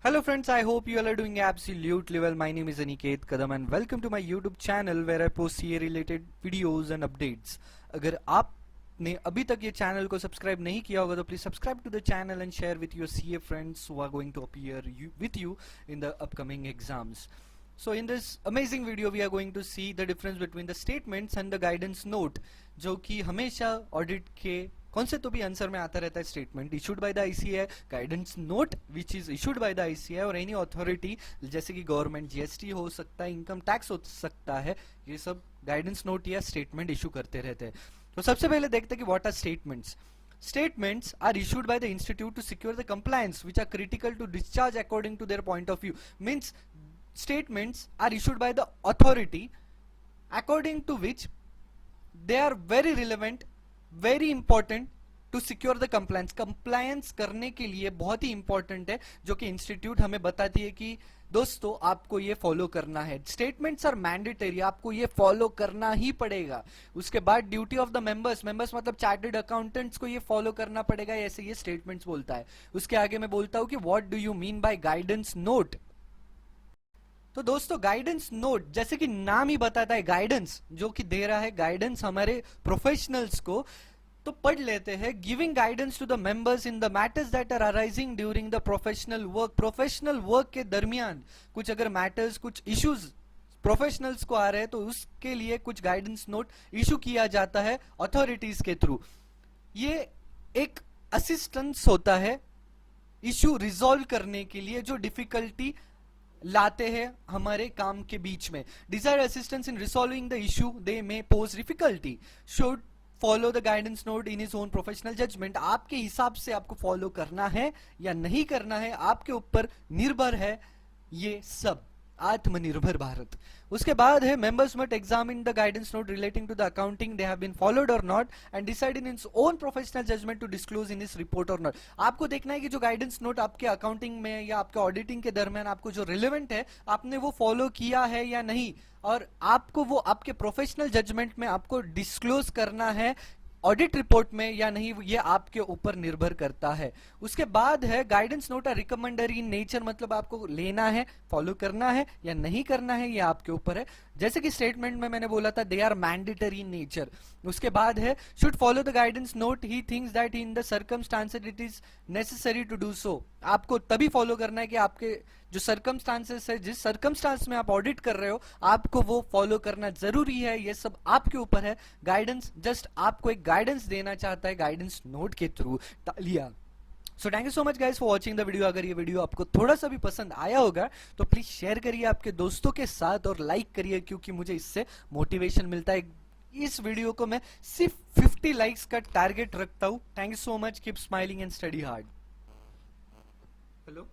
Hello friends, I hope you all are doing absolutely well. My name is Aniket Kadam and welcome to my YouTube channel where I post CA related videos and updates. अगर आपने अभी तक ये channel को subscribe नहीं किया होगा तो please subscribe to the channel and share with your CA friends who are going to appear with you in the upcoming exams. So in this amazing video we are going to see the difference between the statements and the guidance note, जो कि हमेशा audit के कौन से तो भी answer में आता रहता है. Statement issued by the ICAI, guidance note which is issued by the ICAI और एनी अथॉरिटी जैसे कि गवर्नमेंट, जीएसटी हो सकता है, इनकम टैक्स हो सकता है, ये सब गाइडेंस नोट या स्टेटमेंट इशू करते रहते हैं. तो सबसे पहले देखते हैं कि what are statements. Statements are issued by the institute to secure the compliance which are critical to discharge according to their point of view. Means statements are issued by the authority according to which they are very relevant, very important to secure the compliance. Compliance करने के लिए बहुत ही important है, जो कि institute हमें बताती है कि दोस्तों आपको ये फॉलो करना है. स्टेटमेंट्स आर मैंडेटरी, आपको ये फॉलो करना ही पड़ेगा. उसके बाद duty of the members, members मतलब चार्टर्ड अकाउंटेंट्स को ये फॉलो करना पड़ेगा, ऐसे ये स्टेटमेंट्स बोलता है. उसके आगे मैं बोलता हूं कि what do you mean by guidance note. तो दोस्तों गाइडेंस नोट जैसे कि नाम ही बताता है, गाइडेंस जो कि दे रहा है, गाइडेंस हमारे प्रोफेशनल्स को. तो पढ़ लेते हैं. Giving guidance to the members in the matters that are arising during the professional work. Professional work के दरमियान कुछ अगर मैटर्स, कुछ इश्यूज प्रोफेशनल्स को आ रहे हैं तो उसके लिए कुछ गाइडेंस नोट इशू किया जाता है अथॉरिटीज के थ्रू. ये एक असिस्टेंस होता है इशू रिजॉल्व करने के लिए, जो डिफिकल्टी लाते हैं हमारे काम के बीच में. Desired assistance in resolving the issue they may pose difficulty should follow the guidance note in his own professional judgement. आपके हिसाब से आपको फॉलो करना है या नहीं करना है, आपके ऊपर निर्भर है ये सब. आत्मनिर्भर भारत. उसके बाद है members must examine the guidance note relating to the accounting they have been followed or not and decide in his own professional judgment to disclose in his report or not. आपको देखना है कि जो गाइडेंस नोट आपके accounting में या आपके auditing के दरमियान आपको जो रिलेवेंट है, आपने वो फॉलो किया है या नहीं, और आपको वो आपके प्रोफेशनल जजमेंट में आपको डिस्क्लोज करना है ऑडिट रिपोर्ट में या नहीं, ये आपके ऊपर निर्भर करता है. उसके बाद है guidance note are recommendary in nature, मतलब आपको लेना है, फॉलो करना है या नहीं करना है, ये आपके ऊपर है. जैसे कि स्टेटमेंट में मैंने बोला था they are mandatory in nature. उसके बाद he should follow the guidance note he thinks that in the circumstances it is necessary to do so. आपको तभी फॉलो करना है कि आपके जो सर्कमस्टांसेस है, जिस सर्कमस्टांस में आप ऑडिट कर रहे हो, आपको वो फॉलो करना जरूरी है. ये सब आपके ऊपर है. गाइडेंस जस्ट आपको एक गाइडेंस देना चाहता है गाइडेंस नोट के थ्रू. तालिया. So thank you so much guys for watching the video. अगर ये वीडियो आपको थोड़ा सा भी पसंद आया होगा तो प्लीज शेयर करिए आपके दोस्तों के साथ और लाइक करिए, क्योंकि मुझे इससे मोटिवेशन मिलता है. इस वीडियो को मैं सिर्फ 50 लाइक्स का टारगेट रखता हूं. Thank you so much. Keep smiling and study hard. Hello.